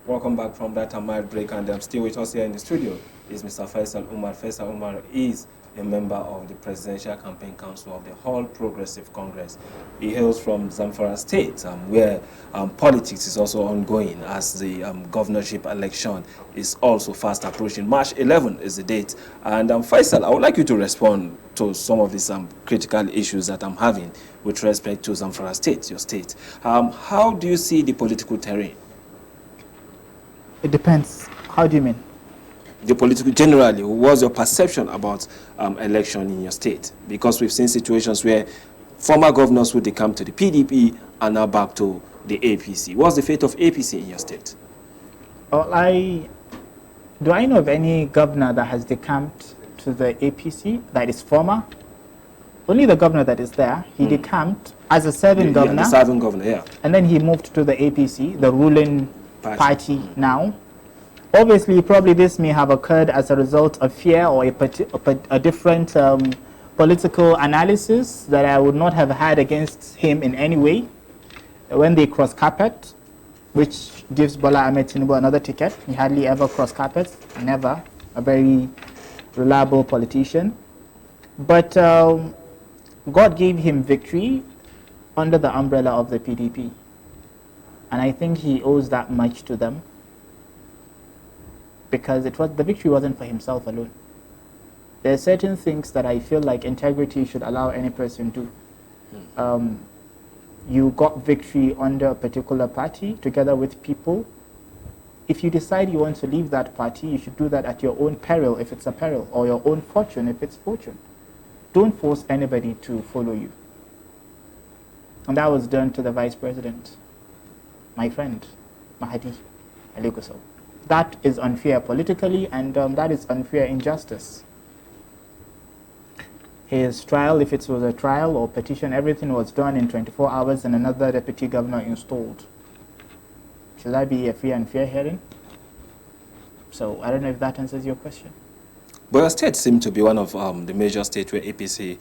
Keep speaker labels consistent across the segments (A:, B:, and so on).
A: Welcome back from that mild break, and still with us here in the studio is Mr. Faisal Umar. Faisal Umar is a member of the Presidential Campaign Council of the All Progressive Congress. He hails from Zamfara State, where politics is also ongoing as the governorship election is also fast approaching. March 11 is the date. And Faisal, I would like you to respond to some of these critical issues that I'm having with respect to Zamfara State, your state. How do you see the political terrain?
B: It depends. How do you mean?
A: The political, generally, what's your perception about election in your state? Because we've seen situations where former governors would come to the PDP and now back to the APC. What's the fate of APC in your state?
B: Well, do I know of any governor that has decamped to the APC that is former? Only the governor that is there. He decamped as a serving governor.
A: The serving governor, yeah.
B: And then he moved to the APC, the ruling party now. Obviously, probably this may have occurred as a result of fear or a different political analysis that I would not have had against him in any way. When they cross carpet, which gives Bola Ahmed Tinubu another ticket, he hardly ever cross carpets, never, a very reliable politician. But God gave him victory under the umbrella of the PDP. And I think he owes that much to them, because the victory wasn't for himself alone. There are certain things that I feel like integrity should allow any person to do. You got victory under a particular party together with people. If you decide you want to leave that party, you should do that at your own peril if it's a peril, or your own fortune if it's fortune. Don't force anybody to follow you. And that was done to the vice president, my friend, Mahdi Alikuso. That is unfair politically, and that is unfair injustice. His trial, if it was a trial or petition, everything was done in 24 hours and another deputy governor installed. Should that be a free and fair hearing? So I don't know if that answers your question.
A: But your state seems to be one of the major states where APC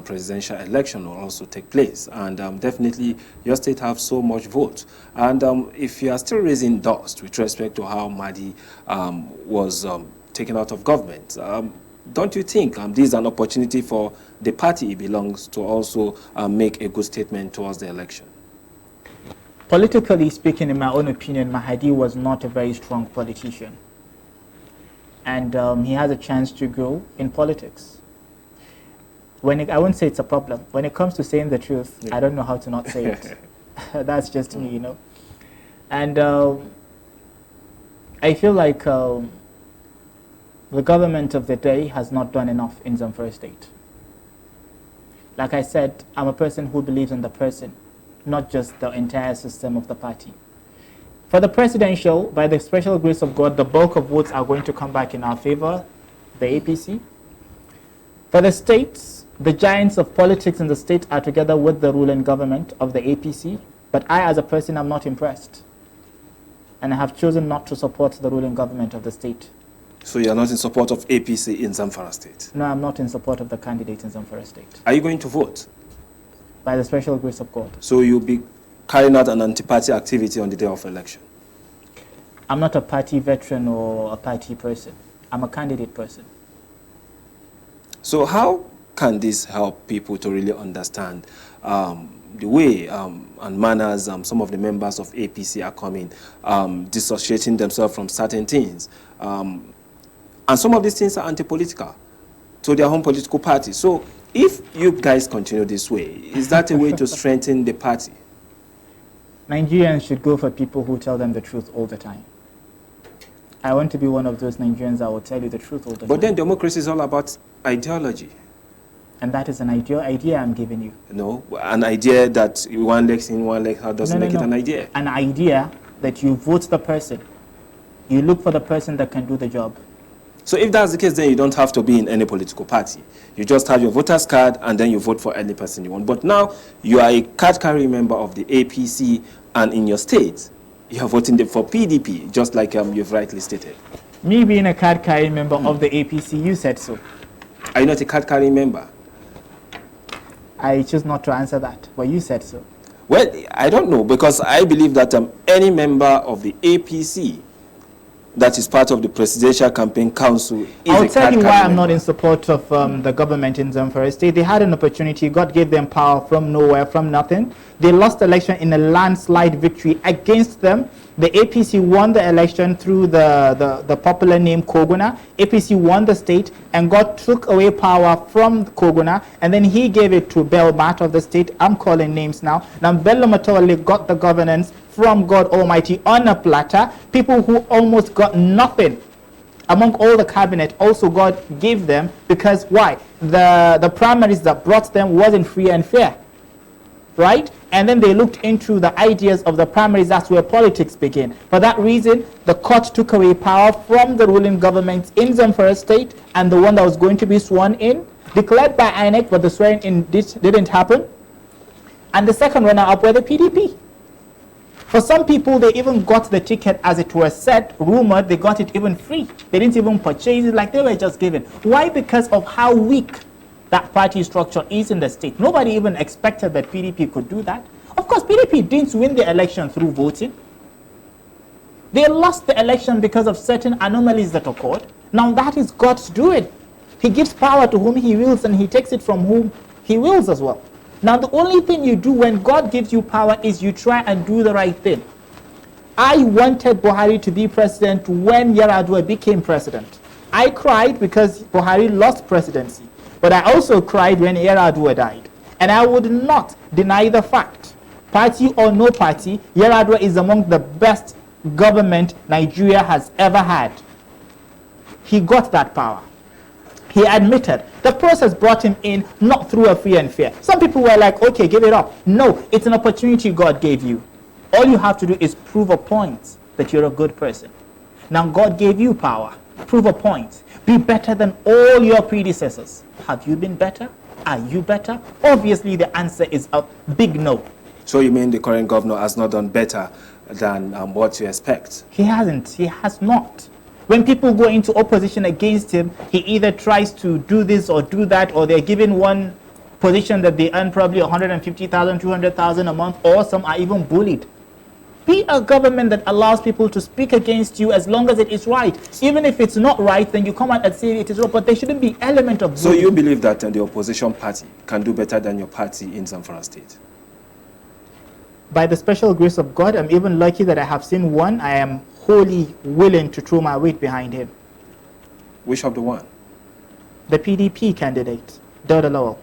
A: presidential election will also take place. And definitely your state have so much vote. And if you are still raising dust with respect to how Mahdi was taken out of government, don't you think this is an opportunity for the party he belongs to also make a good statement towards the election?
B: Politically speaking, in my own opinion, Mahdi was not a very strong politician. And he has a chance to grow in politics. I won't say it's a problem. When it comes to saying the truth, yeah. I don't know how to not say it. That's just me, you know. And I feel like the government of the day has not done enough in Zamfara State. Like I said, I'm a person who believes in the person, not just the entire system of the party. For the presidential, by the special grace of God, the bulk of votes are going to come back in our favor, the APC. For the states, the giants of politics in the state are together with the ruling government of the APC. But I, as a person, am not impressed. And I have chosen not to support the ruling government of the state.
A: So you are not in support of APC in Zamfara State?
B: No, I'm not in support of the candidate in Zamfara State.
A: Are you going to vote?
B: By the special grace of God.
A: So you'll be carrying out an anti-party activity on the day of election?
B: I'm not a party veteran or a party person. I'm a candidate person.
A: So how can this help people to really understand the way and manners some of the members of APC are coming, dissociating themselves from certain things? And some of these things are anti-political to their own political party. So if you guys continue this way, is that a way to strengthen the party?
B: Nigerians should go for people who tell them the truth all the time. I want to be one of those Nigerians that will tell you the truth all the time.
A: But then democracy is all about ideology.
B: And that is an idea I'm giving you.
A: No, an idea that one leg in, one leg out doesn't make it an idea.
B: An idea that you vote the person. You look for the person that can do the job.
A: So if that's the case, then you don't have to be in any political party. You just have your voter's card and then you vote for any person you want. But now you are a card-carrying member of the APC, and in your state, you are voting for PDP, just like you've rightly stated.
B: Me being a card-carrying member of the APC, you said so.
A: Are you not a card-carrying member?
B: I choose not to answer that, but you said so.
A: Well, I don't know, because I believe that any member of the APC that is part of the Presidential Campaign Council is
B: I'll
A: a
B: tell you why I'm
A: member.
B: not in support of the government in Zamfara State. They had an opportunity. God gave them power from nowhere, from nothing. They lost the election in a landslide victory against them. The APC won the election through the popular name Koguna. APC won the state, and God took away power from Koguna, and then he gave it to Belmat of the state. I'm calling names now. Now Bello Matawale got the governance from God Almighty on a platter. People who almost got nothing among all the cabinet, also God gave them, because why? The primaries that brought them wasn't free and fair, right? And then they looked into the ideas of the primaries. That's where politics began. For that reason, the court took away power from the ruling government in Zamfara State, and the one that was going to be sworn in, declared by INEC, but the swearing in didn't happen. And the second runner-up were the PDP. For some people, they even got the ticket, as it was said, rumored, they got it even free. They didn't even purchase it, like they were just given. Why? Because of how weak that party structure is in the state. Nobody even expected that PDP could do that. Of course, PDP didn't win the election through voting. They lost the election because of certain anomalies that occurred. Now that is God's doing. He gives power to whom he wills, and he takes it from whom he wills as well. Now the only thing you do when God gives you power is you try and do the right thing. I wanted Buhari to be president when Yar'Adua became president. I cried because Buhari lost presidency. But I also cried when Yar'Adua died. And I would not deny the fact, party or no party, Yar'Adua is among the best government Nigeria has ever had. He got that power. He admitted the process brought him in, not through a free and fair. Some people were like, okay, give it up. No, it's an opportunity God gave you. All you have to do is prove a point that you're a good person. Now God gave you power. Prove a point. Be better than all your predecessors. Have you been better? Are you better? Obviously, the answer is a big no.
A: So you mean the current governor has not done better than what you expect?
B: He hasn't. He has not. When people go into opposition against him, he either tries to do this or do that, or they're given one position that they earn probably 150,000, 200,000 a month, or some are even bullied. Be a government that allows people to speak against you as long as it is right. Even if it's not right, then you come out and say it is wrong, but there shouldn't be element of bullying.
A: So you believe that the opposition party can do better than your party in Zamfara State?
B: By the special grace of God, I'm even lucky that I have seen one. I am wholly willing to throw my weight behind him.
A: Which of the one?
B: The PDP candidate, Dauda Lawal.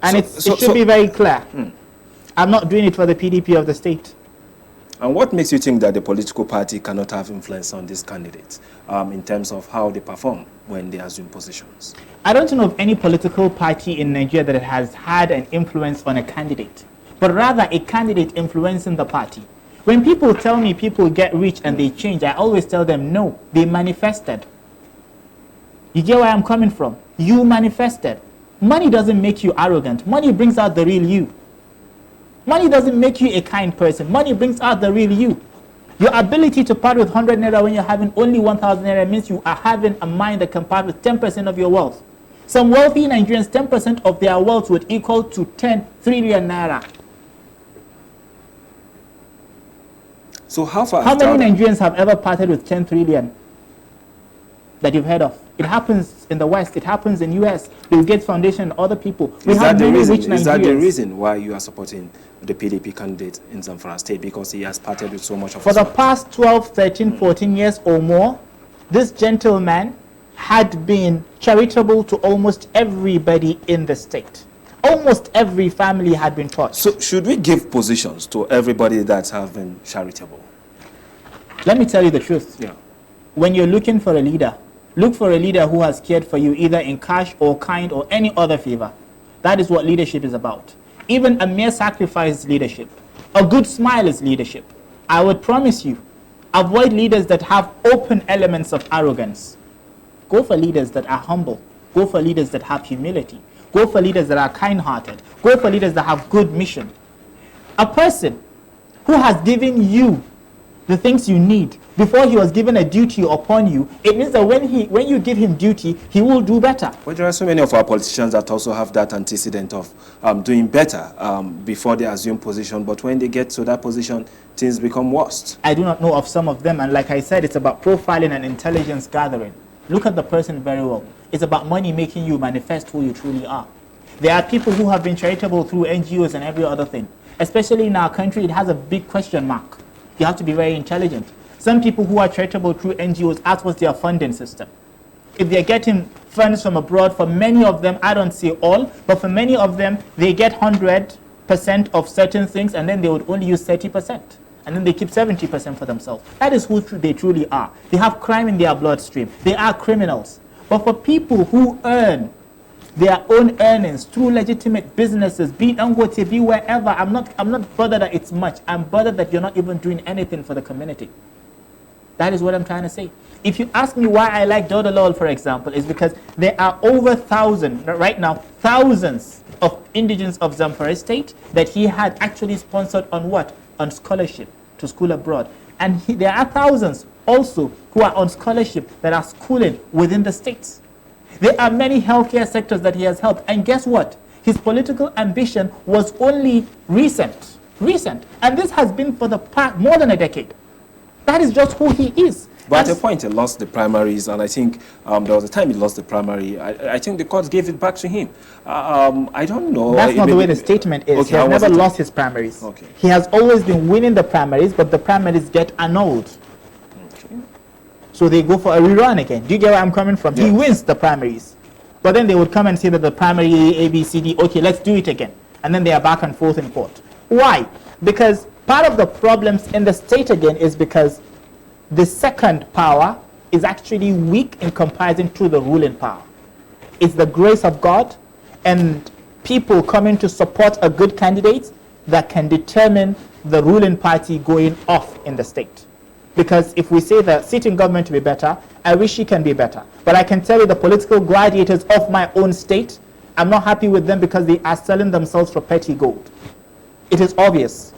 B: And it should be very clear. I'm not doing it for the PDP of the state.
A: And what makes you think that the political party cannot have influence on these candidates in terms of how they perform when they assume positions?
B: I don't know of any political party in Nigeria that has had an influence on a candidate, but rather a candidate influencing the party. When people tell me people get rich and they change, I always tell them, no, they manifested. You get where I'm coming from? You manifested. Money doesn't make you arrogant. Money brings out the real you. Money doesn't make you a kind person. Money brings out the real you. Your ability to part with 100 naira when you're having only 1,000 naira means you are having a mind that can part with 10% of your wealth. Some wealthy Nigerians, 10% of their wealth would equal to 10 trillion naira.
A: So how
B: many Nigerians have ever parted with 10 trillion that you've heard of? It happens in the West. It happens in US. Bill Gates Foundation and other people.
A: Is that the reason why you are supporting the PDP candidate in Zamfara State? Because he has parted with so much of
B: For the past 12, 13, 14 years or more, this gentleman had been charitable to almost everybody in the state. Almost every family had been touched.
A: So should we give positions to everybody that have been charitable?
B: Let me tell you the truth.
A: Yeah.
B: When you're looking for a leader, look for a leader who has cared for you either in cash or kind or any other favor. That is what leadership is about. Even a mere sacrifice is leadership. A good smile is leadership. I would promise you, avoid leaders that have open elements of arrogance. Go for leaders that are humble. Go for leaders that have humility. Go for leaders that are kind-hearted. Go for leaders that have good mission. A person who has given you the things you need before he was given a duty upon you, it means that when you give him duty, he will do better.
A: But there are so many of our politicians that also have that antecedent of doing better before they assume position, but when they get to that position, things become worse.
B: I do not know of some of them, and like I said, it's about profiling and intelligence gathering. Look at the person very well. It's about money making you manifest who you truly are. There are people who have been charitable through NGOs and every other thing. Especially in our country, it has a big question mark. You have to be very intelligent. Some people who are charitable through NGOs, ask what's their funding system. If they're getting funds from abroad, for many of them, I don't say all, but for many of them, they get 100% of certain things, and then they would only use 30%. And then they keep 70% for themselves. That is who they truly are. They have crime in their bloodstream. They are criminals. But for people who earn their own earnings through legitimate businesses, be it Angote, be wherever, I'm not bothered that it's much. I'm bothered that you're not even doing anything for the community. That is what I'm trying to say. If you ask me why I like Dodo Lawal, for example, is because there are over right now, thousands of indigents of Zamfara State that he had actually sponsored on what? On scholarship to school abroad. And there are thousands also who are on scholarship that are schooling within the states. There are many healthcare sectors that he has helped. And guess what? His political ambition was only recent. And this has been for the past more than a decade. That is just who he is.
A: But at a point, he lost the primaries, and I think there was a time he lost the primary. I think the court gave it back to him. I don't know.
B: That's not the way the statement is. Okay, he has never lost his primaries.
A: Okay.
B: He has always been winning the primaries, but the primaries get annulled. Okay. So they go for a rerun again. Do you get where I'm coming from? Yes. He wins the primaries. But then they would come and say that the primary A, B, C, D, okay, let's do it again. And then they are back and forth in court. Why? Because part of the problems in the state again is because the second power is actually weak in comparison to the ruling power. It's the grace of God and people coming to support a good candidate that can determine the ruling party going off in the state. Because if we say the sitting government to be better, I wish it can be better. But I can tell you the political gladiators of my own state, I'm not happy with them because they are selling themselves for petty gold. It is obvious.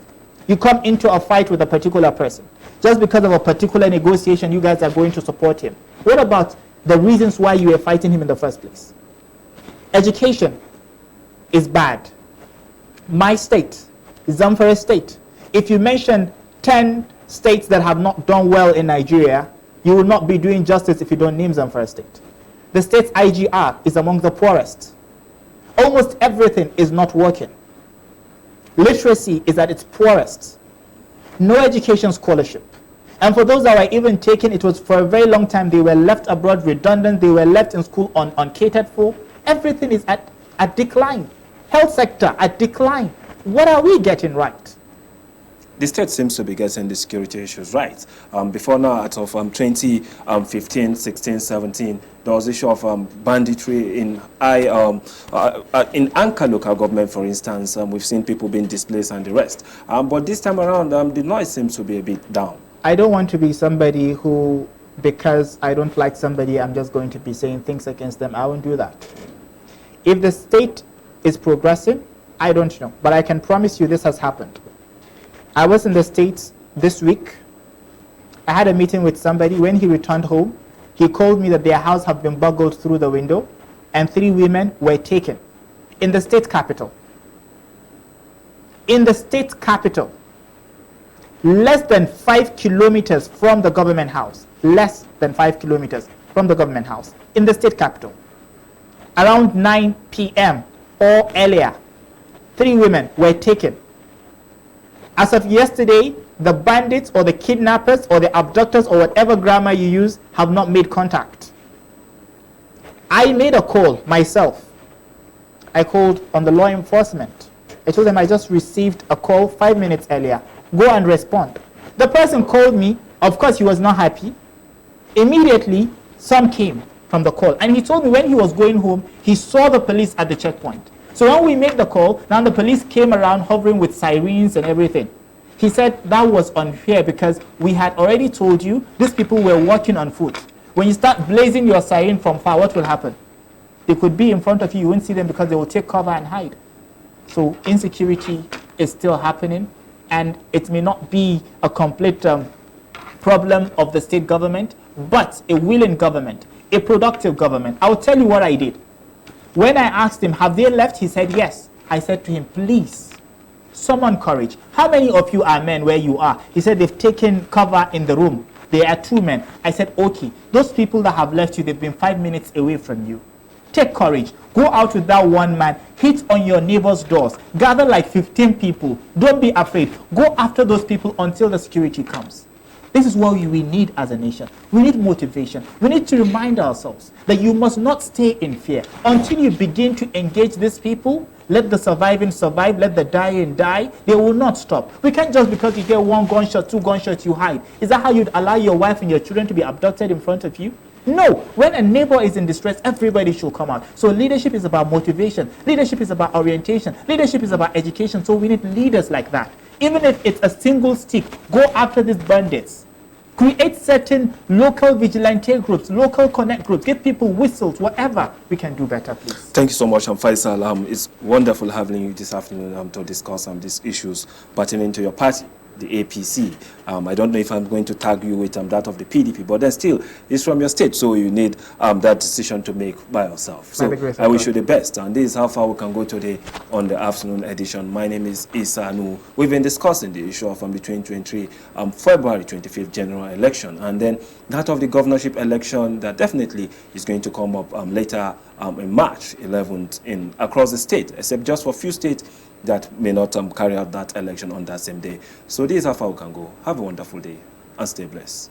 B: You come into a fight with a particular person. Just because of a particular negotiation, you guys are going to support him. What about the reasons why you were fighting him in the first place? Education is bad. My state, Zamfara State. If you mention 10 states that have not done well in Nigeria, you will not be doing justice if you don't name Zamfara State. The state's IGR is among the poorest. Almost everything is not working. Literacy is at its poorest. No education scholarship. And for those that were even taken, it was for a very long time. They were left abroad redundant. They were left in school uncatered for. Everything is at decline. Health sector at decline. What are we getting right?
A: The state seems to be getting the security issues right. Before now, out of 2015, 16, 17, there was issue of banditry in Anka local government, for instance. We've seen people being displaced and the rest. But this time around, the noise seems to be a bit down.
B: I don't want to be somebody who, because I don't like somebody, I'm just going to be saying things against them. I won't do that. If the state is progressing, I don't know. But I can promise you this has happened. I was in the States this week. I had a meeting with somebody. When he returned home, he called me that their house had been burgled through the window and 3 women were taken in the state capital. In the state capital, less than 5 kilometers from the government house. Less than 5 kilometers from the government house in the state capital. Around 9 p.m. or earlier, 3 women were taken. As of yesterday, the bandits or the kidnappers or the abductors or whatever grammar you use have not made contact. I made a call myself. I called on the law enforcement. I told them I just received a call 5 minutes earlier. Go and respond. The person called me. Of course, he was not happy. Immediately, some came from the call. And he told me when he was going home, he saw the police at the checkpoint. So when we made the call, now the police came around hovering with sirens and everything. He said that was unfair because we had already told you these people were walking on foot. When you start blazing your siren from far, what will happen? They could be in front of you. You won't see them because they will take cover and hide. So insecurity is still happening, and it may not be a complete problem of the state government, but a willing government, a productive government. I'll tell you what I did. When I asked him, have they left? He said, yes. I said to him, please, summon courage. How many of you are men where you are? He said, they've taken cover in the room. There are 2 men. I said, okay, those people that have left you, they've been 5 minutes away from you. Take courage. Go out with that 1 man. Hit on your neighbor's doors. Gather like 15 people. Don't be afraid. Go after those people until the security comes. This is what we need as a nation. We need motivation. We need to remind ourselves that you must not stay in fear. Until you begin to engage these people, let the surviving survive, let the dying die, they will not stop. We can't just because you get 1 gunshot, 2 gunshots, you hide. Is that how you'd allow your wife and your children to be abducted in front of you? No. When a neighbor is in distress, everybody should come out. So leadership is about motivation. Leadership is about orientation. Leadership is about education. So we need leaders like that. Even if it's a single stick, go after these bandits. Create certain local vigilante groups, local connect groups, give people whistles, whatever. We can do better, please.
A: Thank you so much, Faisal. It's wonderful having you this afternoon to discuss these issues pertaining to your party, the APC. I don't know if I'm going to tag you with that of the PDP, but then still, it's from your state, so you need that decision to make by yourself. So I wish you the best, and this is how far we can go today on the afternoon edition. My name is Isa Nu. We've been discussing the issue of the 2023 February 25th general election, and then that of the governorship election that definitely is going to come up later in March 11th across the state, except just for a few states that may not carry out that election on that same day. So this is how far we can go. Have a wonderful day and stay blessed.